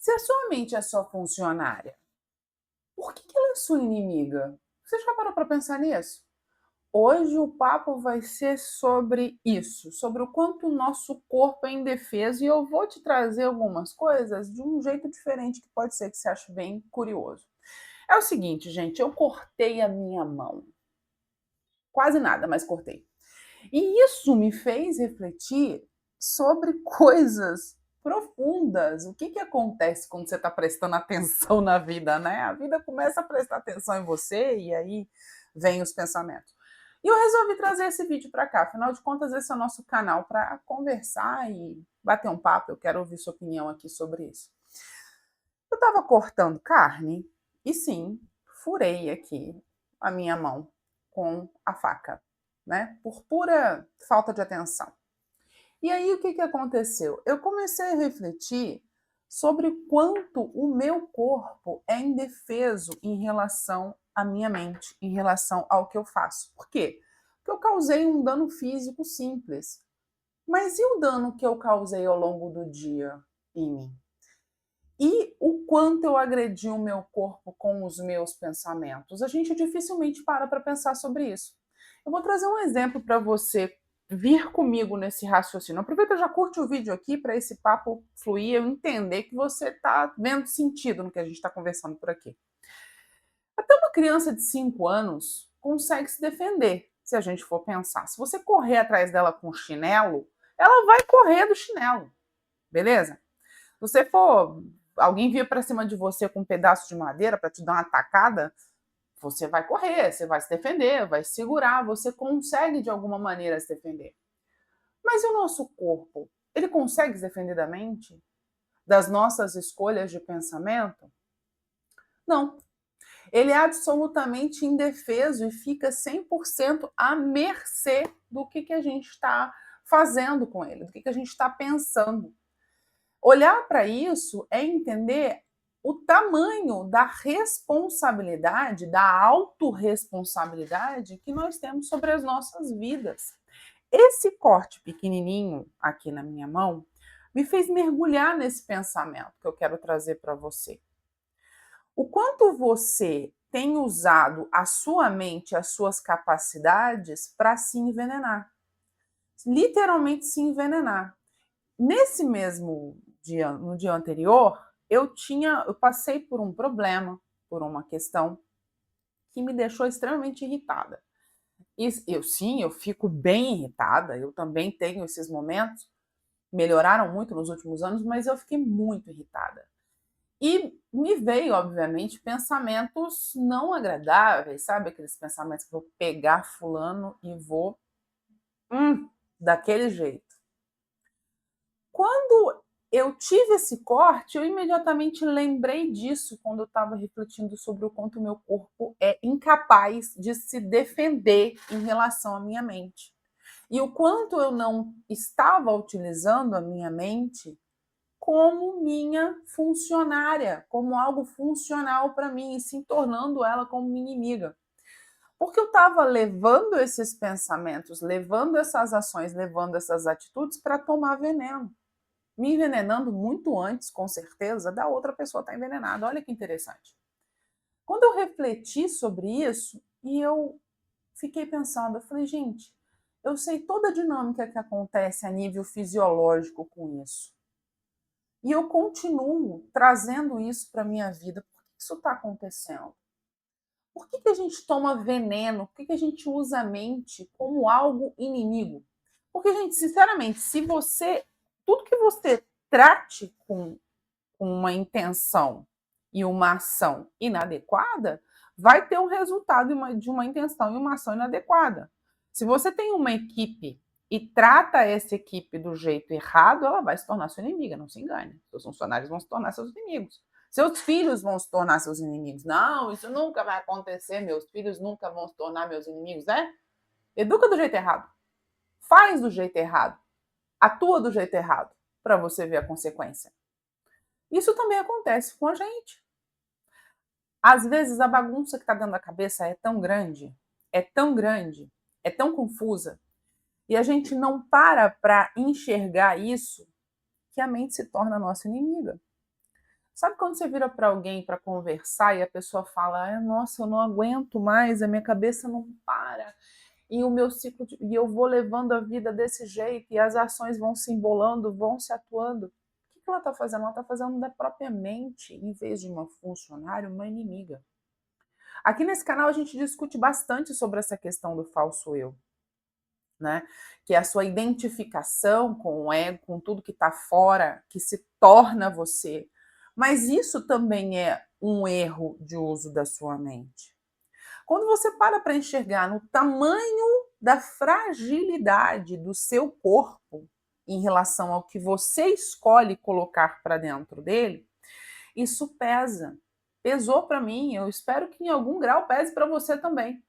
Se a sua mente é sua funcionária, por que ela é sua inimiga? Você já parou para pensar nisso? Hoje o papo vai ser sobre isso, sobre o quanto o nosso corpo é indefeso, e eu vou te trazer algumas coisas de um jeito diferente que pode ser que você ache bem curioso. É o seguinte, gente, eu cortei a minha mão. Quase nada, mas cortei. E isso me fez refletir sobre coisas profundas. O que acontece quando você está prestando atenção na vida, né? A vida começa a prestar atenção em você e aí vem os pensamentos. E eu resolvi trazer esse vídeo para cá. Afinal de contas, esse é o nosso canal para conversar e bater um papo. Eu quero ouvir sua opinião aqui sobre isso. Eu estava cortando carne e sim, furei aqui a minha mão com a faca, né? Por pura falta de atenção. E aí o que aconteceu? Eu comecei a refletir sobre quanto o meu corpo é indefeso em relação à minha mente, em relação ao que eu faço. Por quê? Porque eu causei um dano físico simples. Mas e o dano que eu causei ao longo do dia em mim? E o quanto eu agredi o meu corpo com os meus pensamentos? A gente dificilmente para pensar sobre isso. Eu vou trazer um exemplo para você vir comigo nesse raciocínio. Aproveita, já curte o vídeo aqui para esse papo fluir, eu entender que você está vendo sentido no que a gente está conversando por aqui. Até uma criança de 5 anos consegue se defender, se a gente for pensar. Se você correr atrás dela com chinelo, ela vai correr do chinelo, beleza? Se você for, alguém vir para cima de você com um pedaço de madeira para te dar uma tacada, você vai correr, você vai se defender, vai se segurar, você consegue de alguma maneira se defender. Mas e o nosso corpo? Ele consegue se defender da mente? Das nossas escolhas de pensamento? Não. Ele é absolutamente indefeso e fica 100% à mercê do que a gente está fazendo com ele, do que a gente está pensando. Olhar para isso é entender o tamanho da responsabilidade, da autorresponsabilidade que nós temos sobre as nossas vidas. Esse corte pequenininho aqui na minha mão me fez mergulhar nesse pensamento que eu quero trazer para você. O quanto você tem usado a sua mente, as suas capacidades para se envenenar. Literalmente se envenenar. Nesse mesmo dia, no dia anterior, eu passei por um problema, por uma questão que me deixou extremamente irritada. E eu fico bem irritada, eu também tenho esses momentos, melhoraram muito nos últimos anos, mas eu fiquei muito irritada. E me veio, obviamente, pensamentos não agradáveis, sabe? Aqueles pensamentos que vou pegar fulano e vou daquele jeito. Quando eu tive esse corte, eu imediatamente lembrei disso quando eu estava refletindo sobre o quanto o meu corpo é incapaz de se defender em relação à minha mente. E o quanto eu não estava utilizando a minha mente como minha funcionária, como algo funcional para mim, e se tornando ela como minha inimiga. Porque eu estava levando esses pensamentos, levando essas ações, levando essas atitudes para tomar veneno, me envenenando muito antes, com certeza, da outra pessoa estar envenenada. Olha que interessante. Quando eu refleti sobre isso, e eu fiquei pensando, eu falei, gente, eu sei toda a dinâmica que acontece a nível fisiológico com isso. E eu continuo trazendo isso para a minha vida. Por que isso está acontecendo? Por que a gente toma veneno? Por que a gente usa a mente como algo inimigo? Porque, gente, sinceramente, se você. Tudo que você trate com uma intenção e uma ação inadequada, vai ter um resultado de uma intenção e uma ação inadequada. Se você tem uma equipe e trata essa equipe do jeito errado, ela vai se tornar sua inimiga, não se engane. Seus funcionários vão se tornar seus inimigos. Seus filhos vão se tornar seus inimigos. Não, isso nunca vai acontecer, meus filhos nunca vão se tornar meus inimigos, né? Educa do jeito errado. Faz do jeito errado. Atua do jeito errado, para você ver a consequência. Isso também acontece com a gente. Às vezes a bagunça que está dentro da cabeça é tão grande, é tão grande, é tão confusa, e a gente não para enxergar isso, que a mente se torna nossa inimiga. Sabe quando você vira para alguém para conversar e a pessoa fala: "Ai, nossa, eu não aguento mais, a minha cabeça não para, e o meu e eu vou levando a vida desse jeito e as ações vão se embolando, vão se atuando". O que ela está fazendo? Ela está fazendo da própria mente, em vez de uma funcionária, uma inimiga. Aqui nesse canal a gente discute bastante sobre essa questão do falso eu, né? Que é a sua identificação com o ego, com tudo que está fora, que se torna você. Mas isso também é um erro de uso da sua mente. Quando você para enxergar no tamanho da fragilidade do seu corpo em relação ao que você escolhe colocar para dentro dele, isso pesa. Pesou para mim, eu espero que em algum grau pese para você também.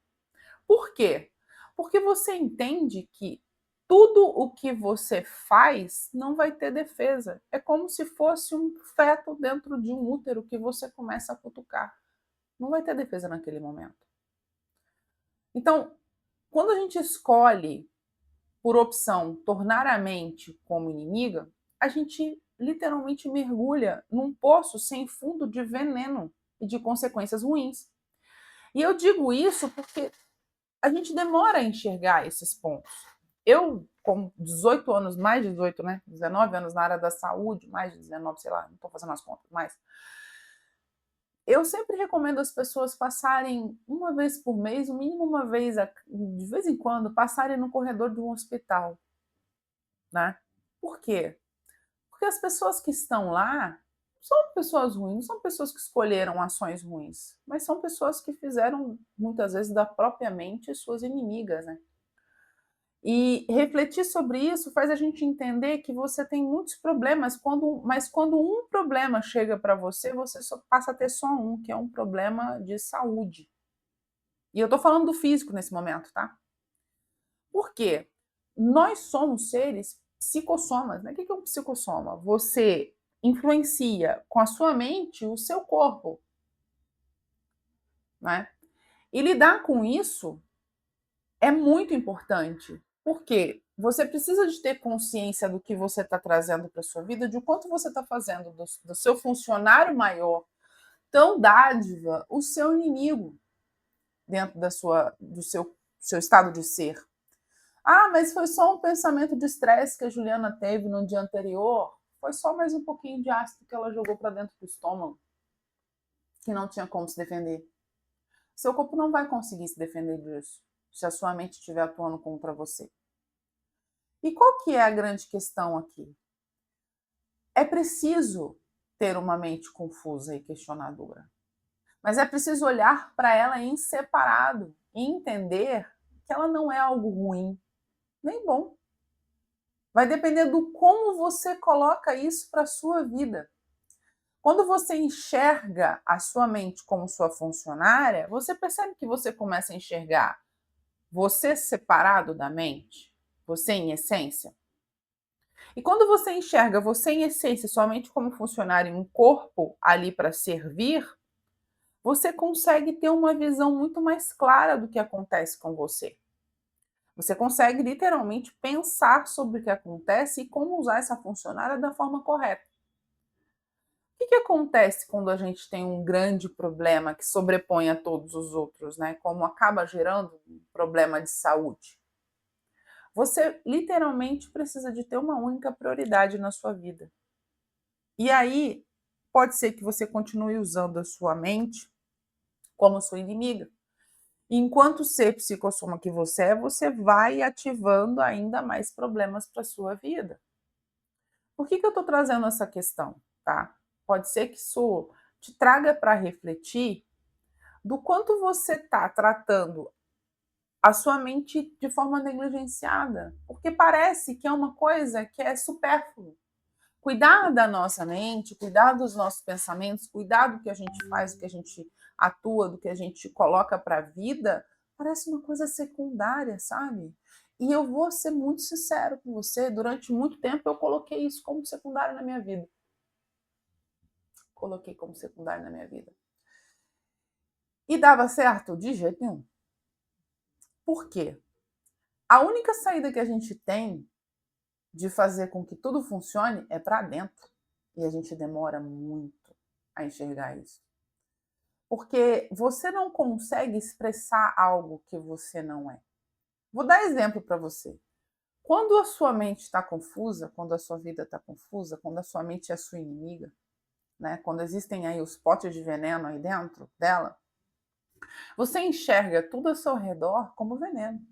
Por quê? Porque você entende que tudo o que você faz não vai ter defesa. É como se fosse um feto dentro de um útero que você começa a cutucar. Não vai ter defesa naquele momento. Então, quando a gente escolhe, por opção, tornar a mente como inimiga, a gente literalmente mergulha num poço sem fundo de veneno e de consequências ruins. E eu digo isso porque a gente demora a enxergar esses pontos. Eu, com 18 anos, mais de 18, né? 19 anos na área da saúde, mais de 19, sei lá, não estou fazendo as contas, mas eu sempre recomendo as pessoas passarem uma vez por mês, no mínimo uma vez, de vez em quando, passarem no corredor de um hospital, né? Por quê? Porque as pessoas que estão lá são pessoas ruins, não são pessoas que escolheram ações ruins, mas são pessoas que fizeram, muitas vezes, da própria mente suas inimigas, né? E refletir sobre isso faz a gente entender que você tem muitos problemas, mas quando um problema chega para você, você só passa a ter só um, que é um problema de saúde. E eu estou falando do físico nesse momento, tá? Por quê? Nós somos seres psicossomas, né? O que é um psicossoma? Você influencia com a sua mente o seu corpo, né? E lidar com isso é muito importante, porque você precisa de ter consciência do que você está trazendo para sua vida, de quanto você está fazendo do seu funcionário maior, tão dádiva, o seu inimigo dentro do seu estado de ser. Ah, mas foi só um pensamento de estresse que a Juliana teve no dia anterior. Foi só mais um pouquinho de ácido que ela jogou para dentro do estômago, que não tinha como se defender. Seu corpo não vai conseguir se defender disso, se a sua mente estiver atuando contra você. E qual que é a grande questão aqui? É preciso ter uma mente confusa e questionadora. Mas é preciso olhar para ela em separado e entender que ela não é algo ruim, nem bom. Vai depender do como você coloca isso para a sua vida. Quando você enxerga a sua mente como sua funcionária, você percebe que você começa a enxergar você separado da mente, você em essência. E quando você enxerga você em essência somente como funcionário em um corpo ali para servir, você consegue ter uma visão muito mais clara do que acontece com você. Você consegue literalmente pensar sobre o que acontece e como usar essa funcionária da forma correta. O que acontece quando a gente tem um grande problema que sobrepõe a todos os outros, né? Como acaba gerando um problema de saúde? Você literalmente precisa de ter uma única prioridade na sua vida. E aí, pode ser que você continue usando a sua mente como sua inimiga. E enquanto ser psicossoma que você vai ativando ainda mais problemas para a sua vida. Por que eu estou trazendo essa questão? Tá? Pode ser que isso te traga para refletir do quanto você está tratando a sua mente de forma negligenciada. Porque parece que é uma coisa que é supérflua. Cuidar da nossa mente, cuidar dos nossos pensamentos, cuidar do que a gente faz, do que a gente atua, do que a gente coloca para a vida, parece uma coisa secundária, sabe? E eu vou ser muito sincero com você, durante muito tempo eu coloquei isso como secundário na minha vida. Coloquei como secundário na minha vida. E dava certo? De jeito nenhum. Por quê? A única saída que a gente tem de fazer com que tudo funcione é para dentro. E a gente demora muito. a enxergar isso. Porque você não consegue expressar algo que você não é. Vou dar exemplo para você. Quando a sua mente está confusa, quando a sua vida está confusa, quando a sua mente é sua inimiga, né? Quando existem aí os potes de veneno aí dentro dela, você enxerga tudo ao seu redor como veneno.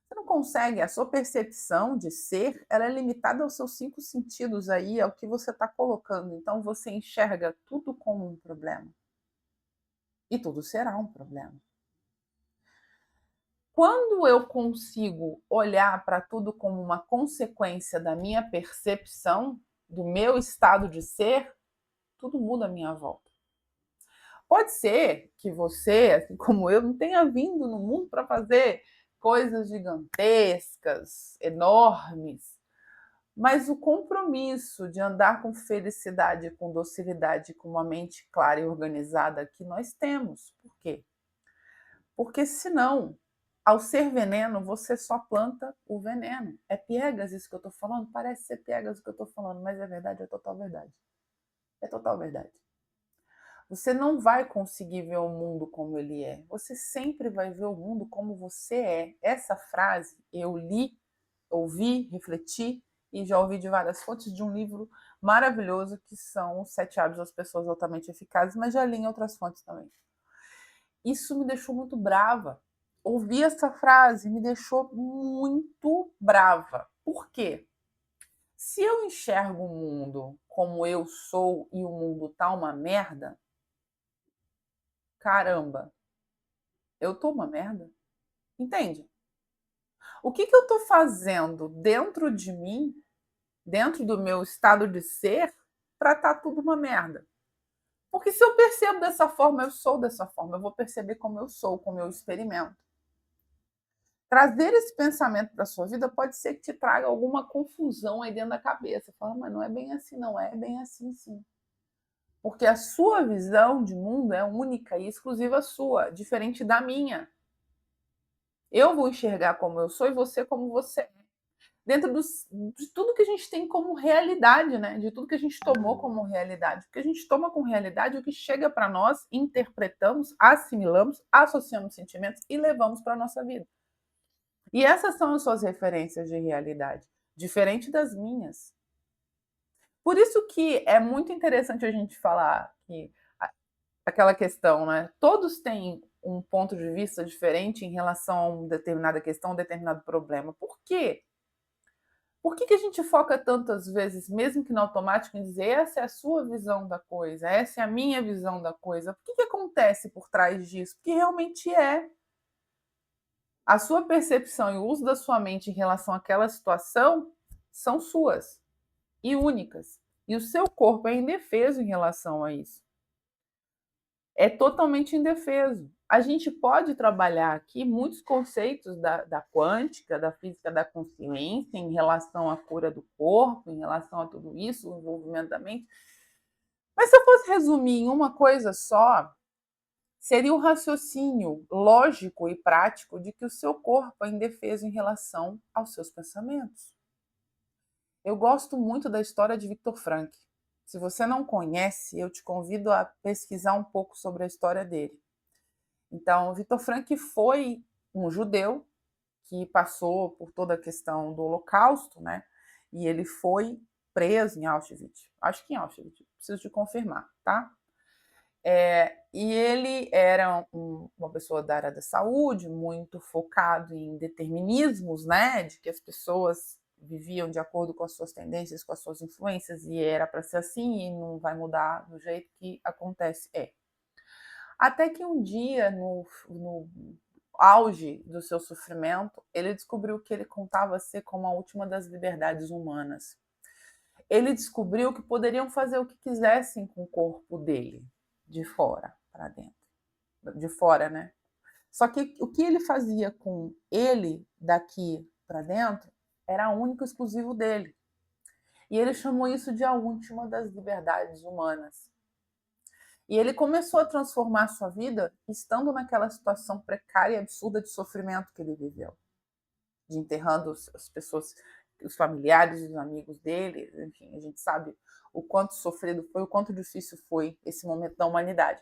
Você não consegue, a sua percepção de ser, ela é limitada aos seus 5 sentidos aí, ao que você está colocando. Então você enxerga tudo como um problema. E tudo será um problema. Quando eu consigo olhar para tudo como uma consequência da minha percepção, do meu estado de ser, tudo muda à minha volta. Pode ser que você, assim como eu, não tenha vindo no mundo para fazer coisas gigantescas, enormes, mas o compromisso de andar com felicidade, com docilidade, com uma mente clara e organizada que nós temos. Por quê? Porque senão, ao ser veneno, você só planta o veneno. É piegas isso que eu estou falando? Parece ser piegas o que eu estou falando, mas é verdade, é total verdade. É total verdade. Você não vai conseguir ver o mundo como ele é. Você sempre vai ver o mundo como você é. Essa frase eu li, ouvi, refleti e já ouvi de várias fontes de um livro maravilhoso que são Os 7 Hábitos das Pessoas Altamente Eficazes, mas já li em outras fontes também. Isso me deixou muito brava. Ouvir essa frase me deixou muito brava. Por quê? Se eu enxergo o mundo como eu sou e o mundo tá uma merda, caramba, eu tô uma merda? Entende? O que eu tô fazendo dentro de mim, dentro do meu estado de ser, para tá tudo uma merda? Porque se eu percebo dessa forma, eu sou dessa forma, eu vou perceber como eu sou, como eu experimento. Trazer esse pensamento para a sua vida pode ser que te traga alguma confusão aí dentro da cabeça. Fala, mas não é bem assim, não é bem assim, sim. Porque a sua visão de mundo é única e exclusiva sua, diferente da minha. Eu vou enxergar como eu sou e você como você é. Dentro de tudo que a gente tem como realidade, né? De tudo que a gente tomou como realidade. Porque a gente toma como realidade o que chega para nós, interpretamos, assimilamos, associamos sentimentos e levamos para a nossa vida. E essas são as suas referências de realidade, diferente das minhas. Por isso que é muito interessante a gente falar que aquela questão, né? Todos têm um ponto de vista diferente em relação a uma determinada questão, um determinado problema. Por quê? Por que a gente foca tantas vezes, mesmo que no automático, em dizer essa é a sua visão da coisa, essa é a minha visão da coisa? O que acontece por trás disso? Porque realmente é. A sua percepção e o uso da sua mente em relação àquela situação são suas e únicas. E o seu corpo é indefeso em relação a isso. É totalmente indefeso. A gente pode trabalhar aqui muitos conceitos da quântica, da física da consciência, em relação à cura do corpo, em relação a tudo isso, o envolvimento da mente. Mas se eu fosse resumir em uma coisa só, seria o raciocínio lógico e prático de que o seu corpo é indefeso em relação aos seus pensamentos. Eu gosto muito da história de Viktor Frankl. Se você não conhece, eu te convido a pesquisar um pouco sobre a história dele. Então, Viktor Frankl foi um judeu que passou por toda a questão do Holocausto, né? E ele foi preso em Auschwitz. Acho que em Auschwitz, preciso de confirmar, tá? E ele era uma pessoa da área da saúde, muito focado em determinismos, né? De que as pessoas viviam de acordo com as suas tendências, com as suas influências, e era para ser assim, e não vai mudar do jeito que acontece. Até que um dia, no auge do seu sofrimento, ele descobriu que ele contava ser como a última das liberdades humanas. Ele descobriu que poderiam fazer o que quisessem com o corpo dele, de fora para dentro. De fora, né? Só que o que ele fazia com ele daqui para dentro era único e exclusivo dele. E ele chamou isso de a última das liberdades humanas. E ele começou a transformar a sua vida estando naquela situação precária e absurda de sofrimento que ele viveu. De enterrando as pessoas os familiares e os amigos dele, enfim, a gente sabe o quanto sofrido foi, o quanto difícil foi esse momento da humanidade.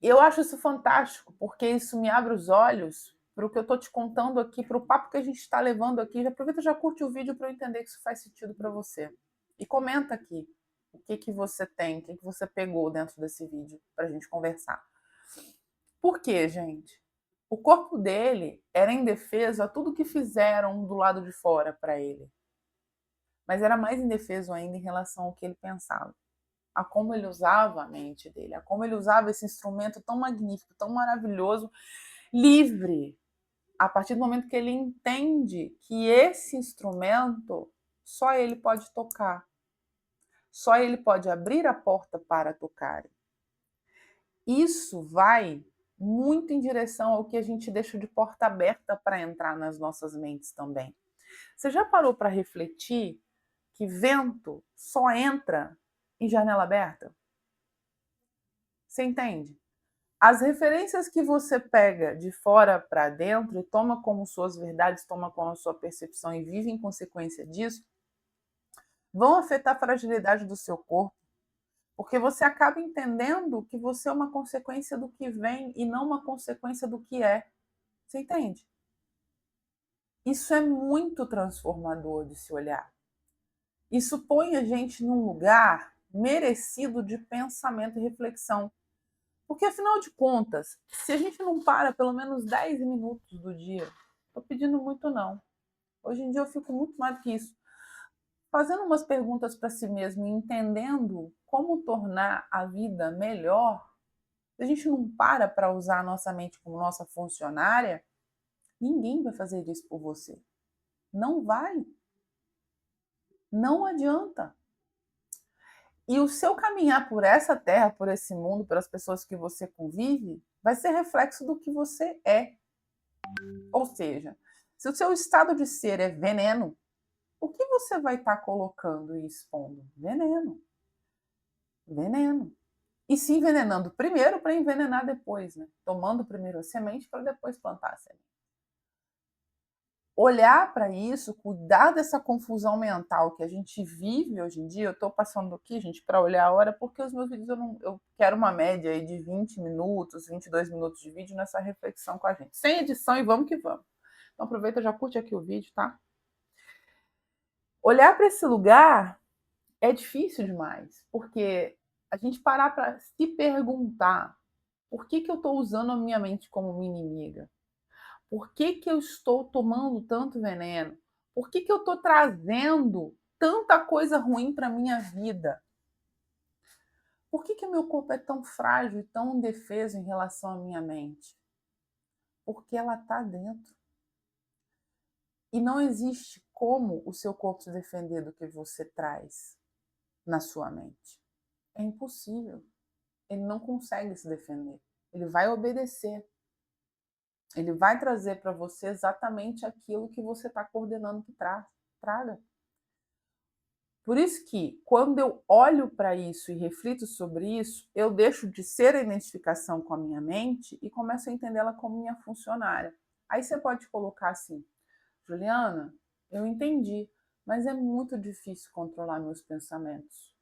Eu acho isso fantástico, porque isso me abre os olhos para o que eu estou te contando aqui, para o papo que a gente está levando aqui. Já aproveita e já curte o vídeo para eu entender que isso faz sentido para você. E comenta aqui o que você tem, o que você pegou dentro desse vídeo para a gente conversar. Por quê, gente? O corpo dele era indefeso a tudo que fizeram do lado de fora para ele. Mas era mais indefeso ainda em relação ao que ele pensava, a como ele usava a mente dele, a como ele usava esse instrumento tão magnífico, tão maravilhoso, livre, a partir do momento que ele entende que esse instrumento só ele pode tocar, só ele pode abrir a porta para tocar. Isso vai muito em direção ao que a gente deixa de porta aberta para entrar nas nossas mentes também. Você já parou para refletir que vento só entra em janela aberta? Você entende? As referências que você pega de fora para dentro e toma como suas verdades, toma como sua percepção e vive em consequência disso, vão afetar a fragilidade do seu corpo, porque você acaba entendendo que você é uma consequência do que vem e não uma consequência do que é. Você entende? Isso é muito transformador de se olhar. Isso põe a gente num lugar merecido de pensamento e reflexão. Porque, afinal de contas, se a gente não para pelo menos 10 minutos do dia, estou pedindo muito não. Hoje em dia eu fico muito mais do que isso. Fazendo umas perguntas para si mesmo e entendendo como tornar a vida melhor, se a gente não para usar a nossa mente como nossa funcionária, ninguém vai fazer isso por você. Não vai. Não adianta. E o seu caminhar por essa terra, por esse mundo, pelas pessoas que você convive, vai ser reflexo do que você é. Ou seja, se o seu estado de ser é veneno, o que você vai estar colocando e expondo? Veneno. Veneno. E se envenenando primeiro para envenenar depois, né? Tomando primeiro a semente para depois plantar a semente. Olhar para isso, cuidar dessa confusão mental que a gente vive hoje em dia. Eu estou passando aqui, gente, para olhar a hora, porque os meus vídeos eu quero uma média aí de 20 minutos, 22 minutos de vídeo nessa reflexão com a gente. Sem edição e vamos que vamos. Então aproveita, já curte aqui o vídeo, tá? Olhar para esse lugar é difícil demais, porque a gente parar para se perguntar por que eu estou usando a minha mente como uma inimiga? Por que eu estou tomando tanto veneno? Por que eu estou trazendo tanta coisa ruim para a minha vida? Por que o meu corpo é tão frágil e tão indefeso em relação à minha mente? Porque ela está dentro. E não existe como o seu corpo se defender do que você traz na sua mente. É impossível. Ele não consegue se defender. Ele vai obedecer. Ele vai trazer para você exatamente aquilo que você está coordenando que traga. Por isso que, quando eu olho para isso e reflito sobre isso, eu deixo de ser a identificação com a minha mente e começo a entendê-la como minha funcionária. Aí você pode colocar assim, Juliana, eu entendi, mas é muito difícil controlar meus pensamentos.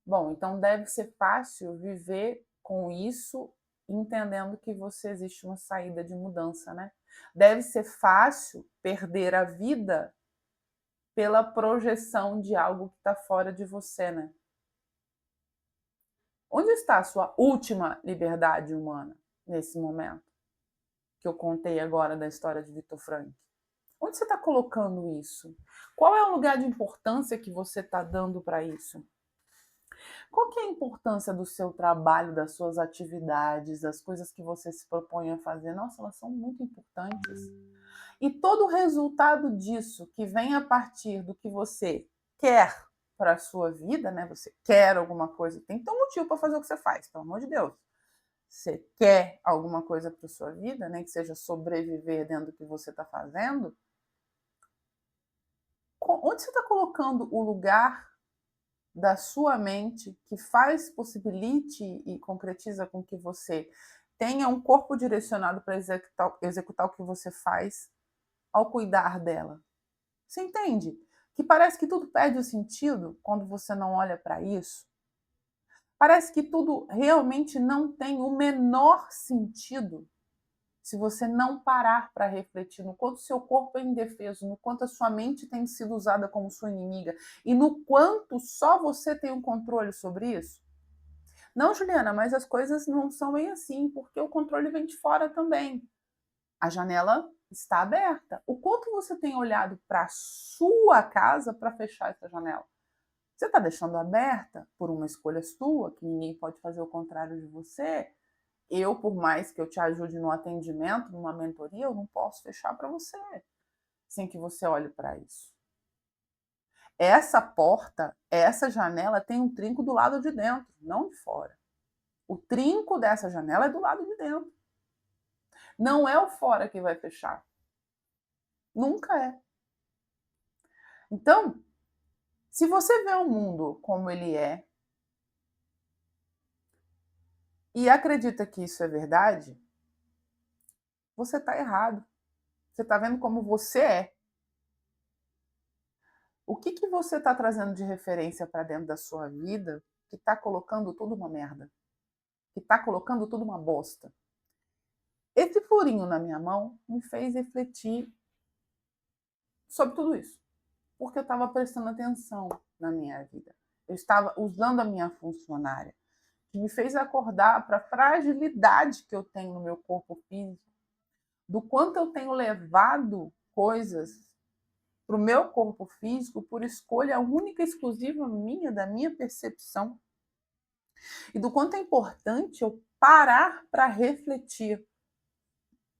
Bom, então deve ser fácil viver com isso, entendendo que você existe uma saída de mudança, né? Deve ser fácil perder a vida pela projeção de algo que está fora de você, né? Onde está a sua última liberdade humana nesse momento? Que eu contei agora da história de Viktor Frankl. Onde você está colocando isso? Qual é o lugar de importância que você está dando para isso? Qual que é a importância do seu trabalho, das suas atividades, das coisas que você se propõe a fazer? Nossa, elas são muito importantes. E todo o resultado disso, que vem a partir do que você quer para a sua vida, né? Você quer alguma coisa, tem que ter um motivo para fazer o que você faz, pelo amor de Deus. Você quer alguma coisa para a sua vida, né? Que seja sobreviver dentro do que você está fazendo. Onde você está colocando o lugar da sua mente que faz, possibilite e concretiza com que você tenha um corpo direcionado para executar o que você faz ao cuidar dela? Você entende? Que parece que tudo perde o sentido quando você não olha para isso. Parece que tudo realmente não tem o menor sentido se você não parar para refletir no quanto seu corpo é indefeso, no quanto a sua mente tem sido usada como sua inimiga e no quanto só você tem um controle sobre isso. Não, Juliana, mas as coisas não são bem assim, porque o controle vem de fora também. A janela está aberta. O quanto você tem olhado para a sua casa para fechar essa janela? Você está deixando aberta por uma escolha sua, que ninguém pode fazer o contrário de você. Eu, por mais que eu te ajude no atendimento, numa mentoria, eu não posso fechar para você, sem que você olhe para isso. Essa porta, essa janela tem um trinco do lado de dentro, não de fora. O trinco dessa janela é do lado de dentro. Não é o fora que vai fechar. Nunca é. Então, se você vê o mundo como ele é e acredita que isso é verdade, você está errado. Você está vendo como você é. O que você está trazendo de referência para dentro da sua vida que está colocando tudo uma merda? Que está colocando tudo uma bosta? Esse furinho na minha mão me fez refletir sobre tudo isso. Porque eu estava prestando atenção na minha vida. Eu estava usando a minha funcionária, que me fez acordar para a fragilidade que eu tenho no meu corpo físico, do quanto eu tenho levado coisas para o meu corpo físico por escolha única e exclusiva minha, da minha percepção, e do quanto é importante eu parar para refletir.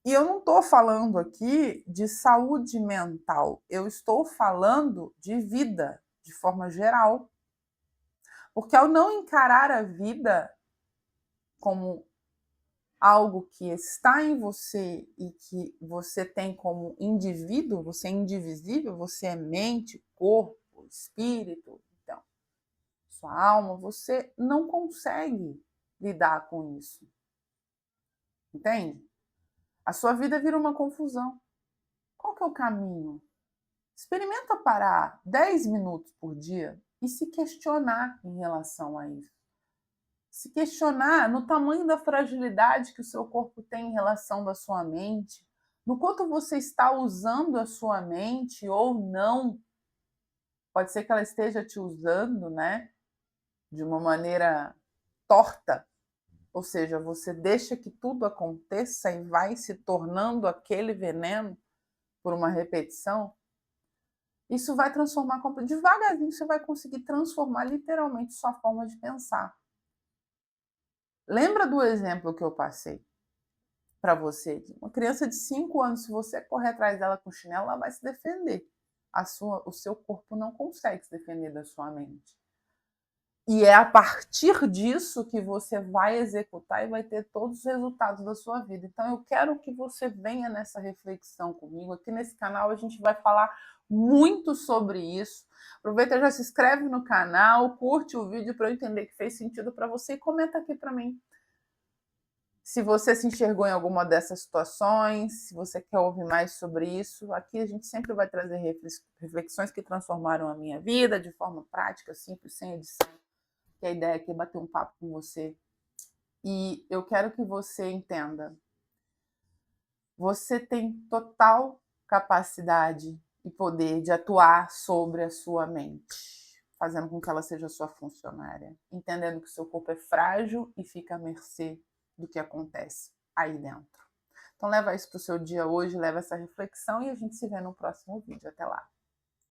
E eu não estou falando aqui de saúde mental, eu estou falando de vida, de forma geral. Porque ao não encarar a vida como algo que está em você e que você tem como indivíduo, você é indivisível, você é mente, corpo, espírito, então, sua alma, você não consegue lidar com isso. Entende? A sua vida vira uma confusão. Qual que é o caminho? Experimenta parar 10 minutos por dia e se questionar em relação a isso. Se questionar no tamanho da fragilidade que o seu corpo tem em relação da sua mente, no quanto você está usando a sua mente ou não. Pode ser que ela esteja te usando, né, de uma maneira torta, ou seja, você deixa que tudo aconteça e vai se tornando aquele veneno por uma repetição. Isso vai transformar, devagarzinho você vai conseguir transformar literalmente sua forma de pensar. Lembra do exemplo que eu passei para você? Uma criança de 5 anos, se você correr atrás dela com chinelo, ela vai se defender. O seu corpo não consegue se defender da sua mente. E é a partir disso que você vai executar e vai ter todos os resultados da sua vida. Então, eu quero que você venha nessa reflexão comigo. Aqui nesse canal a gente vai falar muito sobre isso. Aproveita, já se inscreve no canal, curte o vídeo para eu entender que fez sentido para você e comenta aqui para mim se você se enxergou em alguma dessas situações, se você quer ouvir mais sobre isso. Aqui a gente sempre vai trazer reflexões que transformaram a minha vida de forma prática, simples, sem edição. Que a ideia aqui é bater um papo com você. E eu quero que você entenda. Você tem total capacidade e poder de atuar sobre a sua mente, fazendo com que ela seja sua funcionária, entendendo que o seu corpo é frágil e fica à mercê do que acontece aí dentro. Então leva isso para o seu dia hoje, leva essa reflexão e a gente se vê no próximo vídeo. Até lá!